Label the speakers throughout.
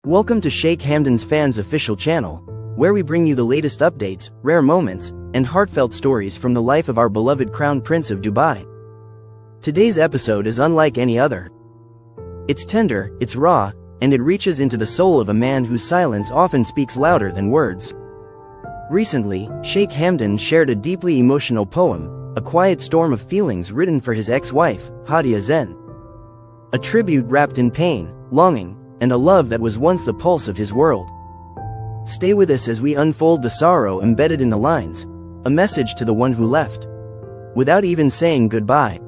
Speaker 1: Welcome to Sheikh Hamdan's Fans official channel, where we bring you the latest updates, rare moments, and heartfelt stories from the life of our beloved Crown Prince of Dubai. Today's episode is unlike any other. It's tender, it's raw, and it reaches into the soul of a man whose silence often speaks louder than words. Recently, Sheikh Hamdan shared a deeply emotional poem, a quiet storm of feelings written for his ex-wife, Hadia Zen. A tribute wrapped in pain, longing, and a love that was once the pulse of his world. Stay with us as we unfold the sorrow embedded in the lines, a message to the one who left, without even saying goodbye.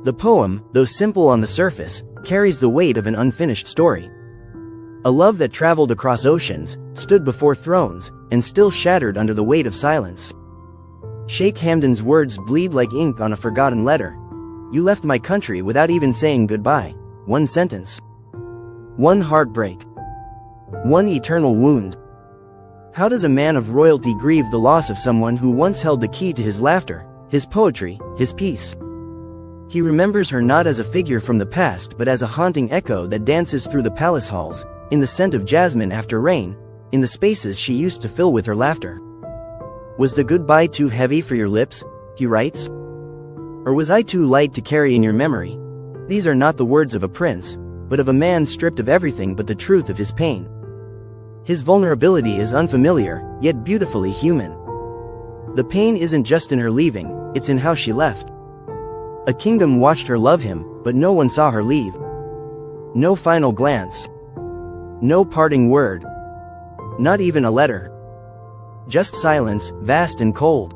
Speaker 1: The poem, though simple on the surface, carries the weight of an unfinished story. A love that traveled across oceans, stood before thrones, and still shattered under the weight of silence. Sheikh Hamdan's words bleed like ink on a forgotten letter. You left my country without even saying goodbye. One sentence. One heartbreak. One eternal wound. How does a man of royalty grieve the loss of someone who once held the key to his laughter, his poetry, his peace? He remembers her not as a figure from the past but as a haunting echo that dances through the palace halls, in the scent of jasmine after rain, in the spaces she used to fill with her laughter. Was the goodbye too heavy for your lips, he writes? Or was I too light to carry in your memory? These are not the words of a prince, but of a man stripped of everything but the truth of his pain. His vulnerability is unfamiliar, yet beautifully human. The pain isn't just in her leaving, it's in how she left. A kingdom watched her love him, but no one saw her leave. No final glance. No parting word. Not even a letter. Just silence, vast and cold.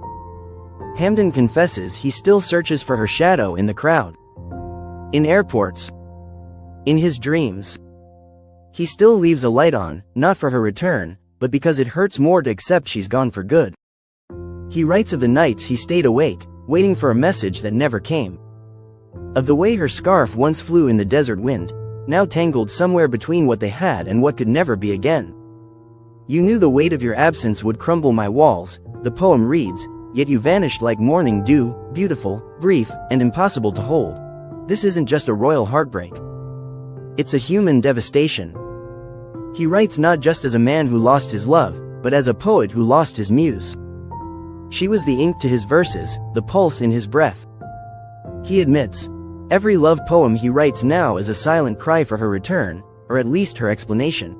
Speaker 1: Hamdan confesses he still searches for her shadow in the crowd. In airports. In his dreams. He still leaves a light on, not for her return, but because it hurts more to accept she's gone for good. He writes of the nights he stayed awake, waiting for a message that never came. Of the way her scarf once flew in the desert wind, now tangled somewhere between what they had and what could never be again. You knew the weight of your absence would crumble my walls, the poem reads, yet you vanished like morning dew, beautiful, brief, and impossible to hold. This isn't just a royal heartbreak. It's a human devastation. He writes not just as a man who lost his love, but as a poet who lost his muse. She was the ink to his verses, the pulse in his breath. He admits, every love poem he writes now is a silent cry for her return, or at least her explanation.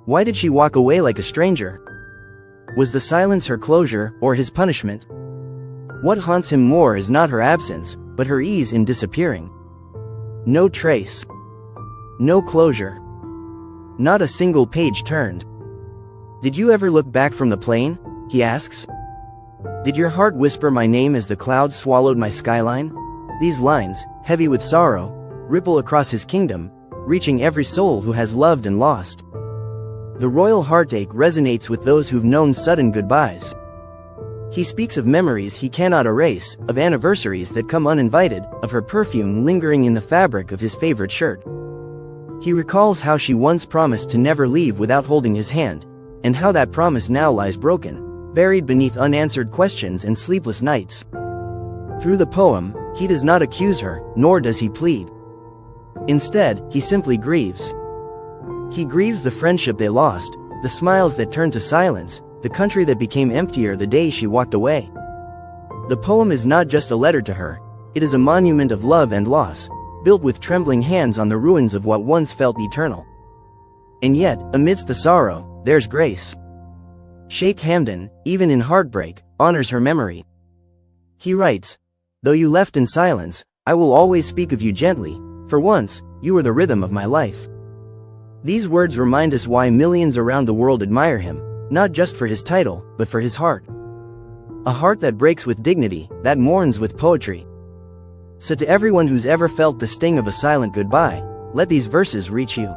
Speaker 1: Why did she walk away like a stranger? Was the silence her closure, or his punishment? What haunts him more is not her absence, but her ease in disappearing. No trace. No closure. Not a single page turned. Did you ever look back from the plane? He asks. Did your heart whisper my name as the clouds swallowed my skyline? These lines, heavy with sorrow, ripple across his kingdom, reaching every soul who has loved and lost. The royal heartache resonates with those who've known sudden goodbyes. He speaks of memories he cannot erase, of anniversaries that come uninvited, of her perfume lingering in the fabric of his favorite shirt. He recalls how she once promised to never leave without holding his hand, and how that promise now lies broken, buried beneath unanswered questions and sleepless nights. Through the poem, he does not accuse her, nor does he plead. Instead, he simply grieves. He grieves the friendship they lost, the smiles that turned to silence, the country that became emptier the day she walked away. The poem is not just a letter to her, it is a monument of love and loss, built with trembling hands on the ruins of what once felt eternal. And yet, amidst the sorrow, there's grace. Sheikh Hamdan, even in heartbreak, honors her memory. He writes, though you left in silence, I will always speak of you gently, for once, you were the rhythm of my life. These words remind us why millions around the world admire him, not just for his title, but for his heart. A heart that breaks with dignity, that mourns with poetry. So to everyone who's ever felt the sting of a silent goodbye, let these verses reach you.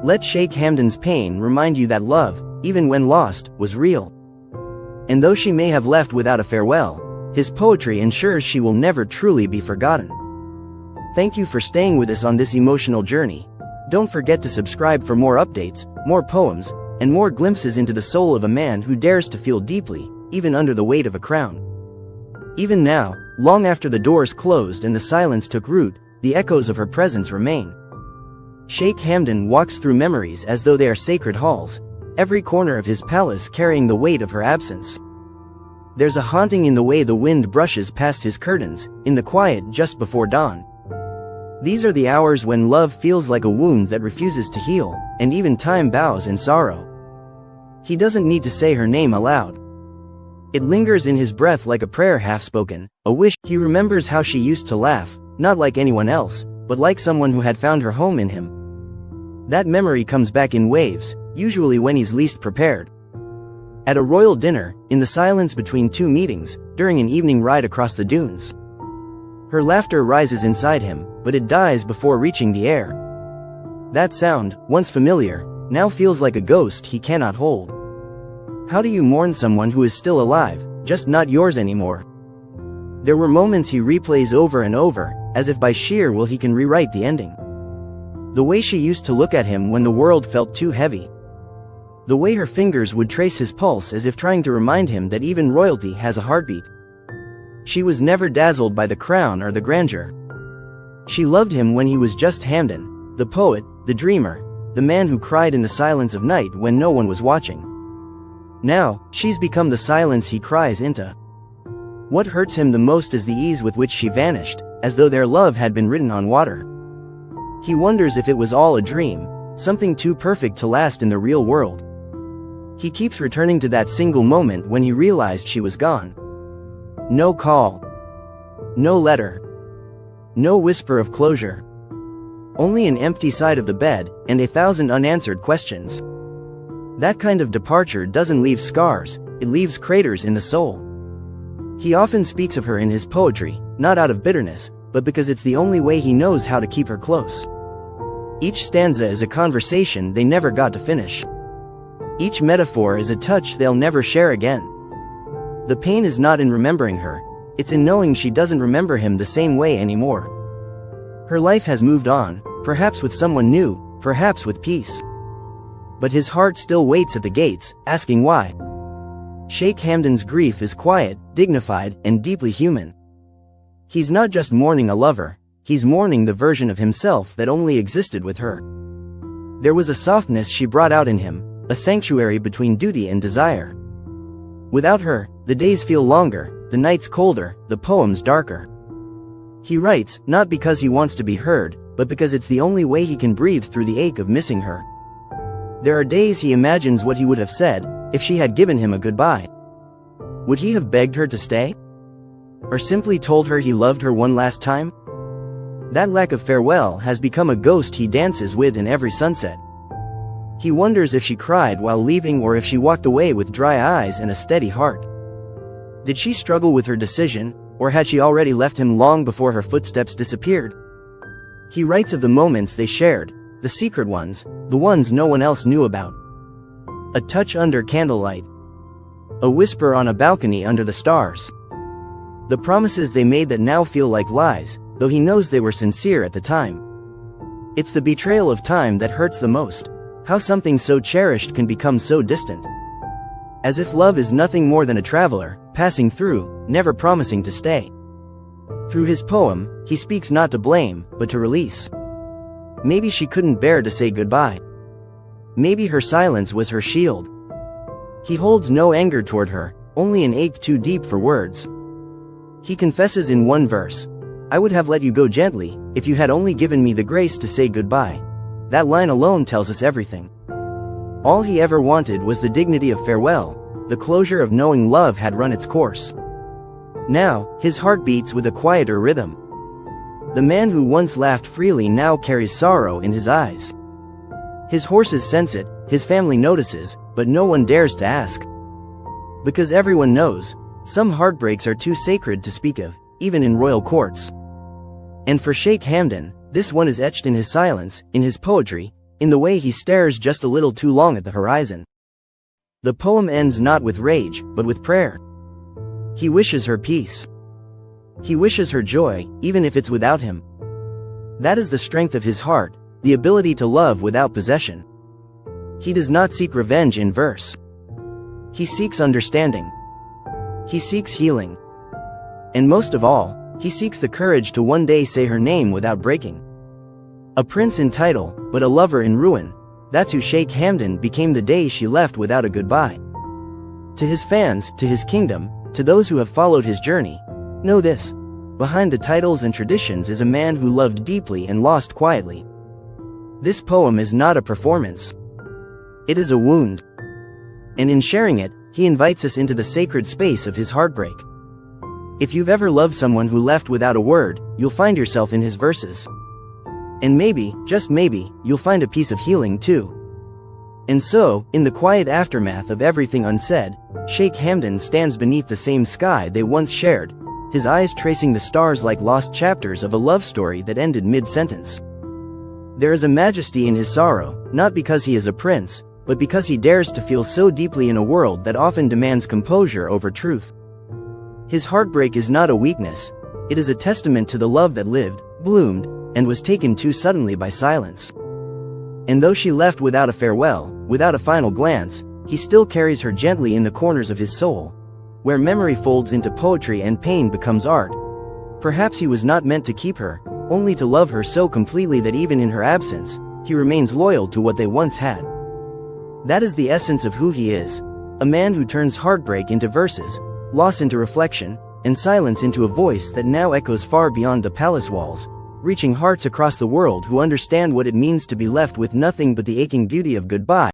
Speaker 1: Let Sheikh Hamdan's pain remind you that love, even when lost, was real. And though she may have left without a farewell, his poetry ensures she will never truly be forgotten. Thank you for staying with us on this emotional journey. Don't forget to subscribe for more updates, more poems, and more glimpses into the soul of a man who dares to feel deeply, even under the weight of a crown. Even now, long after the doors closed and the silence took root, the echoes of her presence remain. Sheikh Hamdan walks through memories as though they are sacred halls, every corner of his palace carrying the weight of her absence. There's a haunting in the way the wind brushes past his curtains, in the quiet just before dawn. These are the hours when love feels like a wound that refuses to heal, and even time bows in sorrow. He doesn't need to say her name aloud. It lingers in his breath like a prayer half-spoken, a wish. He remembers how she used to laugh, not like anyone else, but like someone who had found her home in him. That memory comes back in waves, usually when he's least prepared. At a royal dinner, in the silence between two meetings, during an evening ride across the dunes. Her laughter rises inside him, but it dies before reaching the air. That sound, once familiar, now feels like a ghost he cannot hold. How do you mourn someone who is still alive, just not yours anymore? There were moments he replays over and over, as if by sheer will he can rewrite the ending. The way she used to look at him when the world felt too heavy. The way her fingers would trace his pulse as if trying to remind him that even royalty has a heartbeat. She was never dazzled by the crown or the grandeur. She loved him when he was just Hamdan, the poet, the dreamer, the man who cried in the silence of night when no one was watching. Now, she's become the silence he cries into. What hurts him the most is the ease with which she vanished, as though their love had been written on water. He wonders if it was all a dream, something too perfect to last in the real world. He keeps returning to that single moment when he realized she was gone. No call. No letter. No whisper of closure. Only an empty side of the bed, and 1,000 unanswered questions. That kind of departure doesn't leave scars, it leaves craters in the soul. He often speaks of her in his poetry, not out of bitterness, but because it's the only way he knows how to keep her close. Each stanza is a conversation they never got to finish. Each metaphor is a touch they'll never share again. The pain is not in remembering her, it's in knowing she doesn't remember him the same way anymore. Her life has moved on, perhaps with someone new, perhaps with peace. But his heart still waits at the gates, asking why. Sheikh Hamdan's grief is quiet, dignified, and deeply human. He's not just mourning a lover, he's mourning the version of himself that only existed with her. There was a softness she brought out in him, a sanctuary between duty and desire. Without her, the days feel longer, the nights colder, the poems darker. He writes, not because he wants to be heard, but because it's the only way he can breathe through the ache of missing her. There are days he imagines what he would have said, if she had given him a goodbye. Would he have begged her to stay? Or simply told her he loved her one last time? That lack of farewell has become a ghost he dances with in every sunset. He wonders if she cried while leaving or if she walked away with dry eyes and a steady heart. Did she struggle with her decision, or had she already left him long before her footsteps disappeared? He writes of the moments they shared, the secret ones, the ones no one else knew about. A touch under candlelight. A whisper on a balcony under the stars. The promises they made that now feel like lies, though he knows they were sincere at the time. It's the betrayal of time that hurts the most, how something so cherished can become so distant. As if love is nothing more than a traveler, passing through, never promising to stay. Through his poem, he speaks not to blame, but to release. Maybe she couldn't bear to say goodbye. Maybe her silence was her shield. He holds no anger toward her, only an ache too deep for words. He confesses in one verse, "I would have let you go gently, if you had only given me the grace to say goodbye." That line alone tells us everything. All he ever wanted was the dignity of farewell, the closure of knowing love had run its course. Now, his heart beats with a quieter rhythm. The man who once laughed freely now carries sorrow in his eyes. His horses sense it, his family notices, but no one dares to ask. Because everyone knows, some heartbreaks are too sacred to speak of, even in royal courts. And for Sheikh Hamdan, this one is etched in his silence, in his poetry, in the way he stares just a little too long at the horizon. The poem ends not with rage, but with prayer. He wishes her peace. He wishes her joy, even if it's without him. That is the strength of his heart, the ability to love without possession. He does not seek revenge in verse. He seeks understanding. He seeks healing. And most of all, he seeks the courage to one day say her name without breaking. A prince in title, but a lover in ruin. That's who Sheikh Hamdan became the day she left without a goodbye. To his fans, to his kingdom, to those who have followed his journey, know this: behind the titles and traditions is a man who loved deeply and lost quietly. This poem is not a performance. It is a wound. And in sharing it, he invites us into the sacred space of his heartbreak. If you've ever loved someone who left without a word, you'll find yourself in his verses. And maybe, just maybe, you'll find a piece of healing too. And so, in the quiet aftermath of everything unsaid, Sheikh Hamdan stands beneath the same sky they once shared, his eyes tracing the stars like lost chapters of a love story that ended mid-sentence. There is a majesty in his sorrow, not because he is a prince, but because he dares to feel so deeply in a world that often demands composure over truth. His heartbreak is not a weakness, it is a testament to the love that lived, bloomed, and was taken too suddenly by silence. And though she left without a farewell, without a final glance, he still carries her gently in the corners of his soul, where memory folds into poetry and pain becomes art. Perhaps he was not meant to keep her, only to love her so completely that even in her absence, he remains loyal to what they once had. That is the essence of who he is, a man who turns heartbreak into verses, loss into reflection, and silence into a voice that now echoes far beyond the palace walls, reaching hearts across the world who understand what it means to be left with nothing but the aching beauty of goodbye.